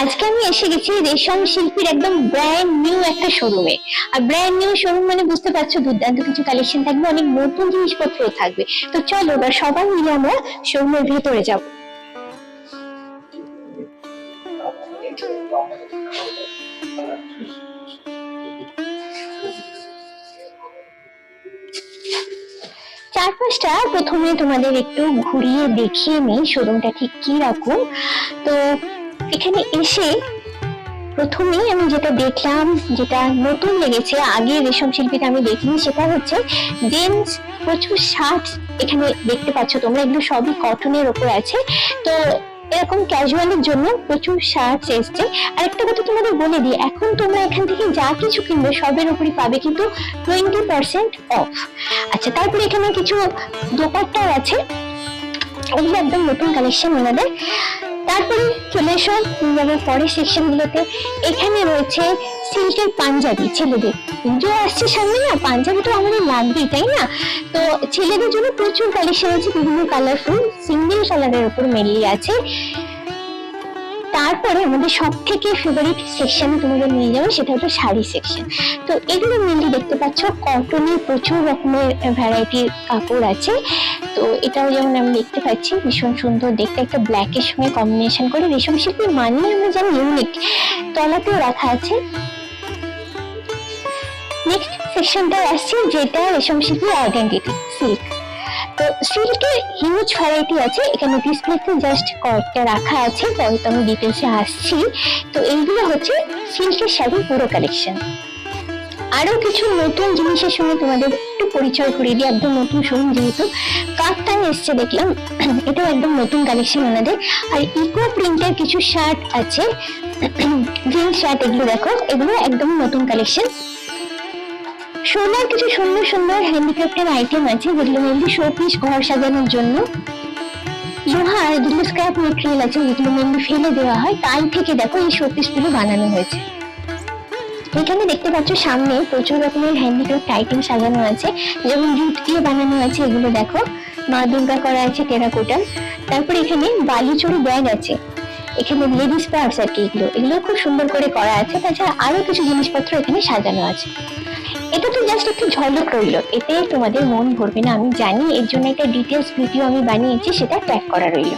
আজকে আমি এসে গেছি রেশম শিল্পীর একদম ব্র্যান্ড নিউ একটা শোরুমে। আর ব্র্যান্ড নিউ শোরুম মানে বুঝতে পারছো, দুর্দান্ত কিছু কালেকশন থাকবে, অনেক নতুন জিনিসপত্র থাকবে। তো চলো এবার সবাই মিলে আমরা শোরুমের ভেতরে যাব। চারপাশটা প্রথমে তোমাদের একটু ঘুরিয়ে দেখিয়ে নিই শোরুমটা ঠিক কি রকম। তো এখানে এসে প্রথমেই আমি যেটা দেখলাম, যেটা নতুন লেগেছে, আগে রেশম শিল্পীটা আমি দেখিনি, সেটা হচ্ছে জেন্টস প্রচুর শার্ট এখানে দেখতে পাচ্ছ তোমরা। এগুলো সবই কটনের ওপর আছে। তো এরকম ক্যাজুয়ালের জন্য প্রচুর শার্টস এসছে। আর একটা কথা তোমাদের বলে দিই, এখন তোমরা এখান থেকে যা কিছু কিনবে সবের উপরই পাবে কিন্তু 20% অফ। আচ্ছা, তারপরে এখানে কিছু দোপাট্টাও আছে, ওগুলো একদম নতুন কালেকশন ওনাদের। তারপরে চলে এসো যাবে পরের সেকশন গুলোতে। এখানে রয়েছে সিল্কের পাঞ্জাবি ছেলেদের। পুজো আসছে সামনে, না পাঞ্জাবি তো আমাদের লাগবেই, তাই না? তো ছেলেদের জন্য প্রচুর কালেকশন আছে, বিভিন্ন কালারফুল, সিঙ্গেল কালারের উপর মেনলি আছে। তারপরে আমাদের সব থেকে ফেভারিট সেকশনে তোমাদের নিয়ে যাবো, সেটা হলো শাড়ি সেকশন। তো এগুলো মেনলি দেখতে পাচ্ছ কটনের প্রচুর রকমের ভ্যারাইটির কাপড় আছে। তো এটাও যেমন আমি দেখতে পাচ্ছি ভীষণ সুন্দর দেখতে, একটা ব্ল্যাকের সঙ্গে কম্বিনেশন করে। রেশম শিল্পীর মানে আমরা জানি ইউনিক, তলাতেও রাখা আছে। নেক্সট সেকশনটা আসছে যেটা রেশম শিল্পীর আইডেন্টিটি, সিল্ক। তো সিল্কের হিউজ ভ্যারাইটি আছে, এখানে ডিসপ্লেতে জাস্ট কয়েকটা রাখা আছে, পরে তো আমি ডিটেলসে আসছি। তো এইগুলো হচ্ছে সিল্কের শাড়ির পুরো কালেকশন। আরো কিছু নতুন জিনিসের সঙ্গে তোমাদের একটু পরিচয় করিয়ে দিই, একদম নতুন শোরুম যেহেতু। কাফতান এসছে দেখলাম, এটাও একদম নতুন কালেকশন ওনাদের। আর ইকো প্রিন্টের কিছু শার্ট আছে, জিন্স শার্ট, এগুলো দেখো, এগুলো একদম নতুন কালেকশন। সোনার কিছু সুন্দর সুন্দর হ্যান্ডিক্রাফটের আইটেম আছে, যেগুলো মেনলি শো পিস, ঘর সাজানোর জন্য। লোহার যেগুলো স্ক্র্যাপ মেটেরিয়াল আছে, যেগুলো মেনলি ফেলে দেওয়া হয়, তাই থেকে দেখো এই শো পিস গুলো বানানো হয়েছে। এখানে দেখতে পাচ্ছ সামনে প্রচুর রকমের হ্যান্ডিক্রাফট আইটেম সাজানো আছে, যেমন জুট দিয়ে বানানো আছে, এগুলো দেখো মা দুর্গা করা আছে টেরাকোটার। তারপর এখানে বালুচুরি ব্যাগ আছে, এখানে লেডিস পার্স আর কি, এগুলো খুব সুন্দর করে করা আছে। তাছাড়া আরো কিছু জিনিসপত্র এখানে সাজানো আছে। এটা তো জাস্ট একটু ঝলক রইল, এতে তোমাদের মন ভরবে না আমি জানি, এর জন্য একটা ডিটেলস ভিডিও আমি বানিয়েছি, সেটা ট্র্যাক করা রইল।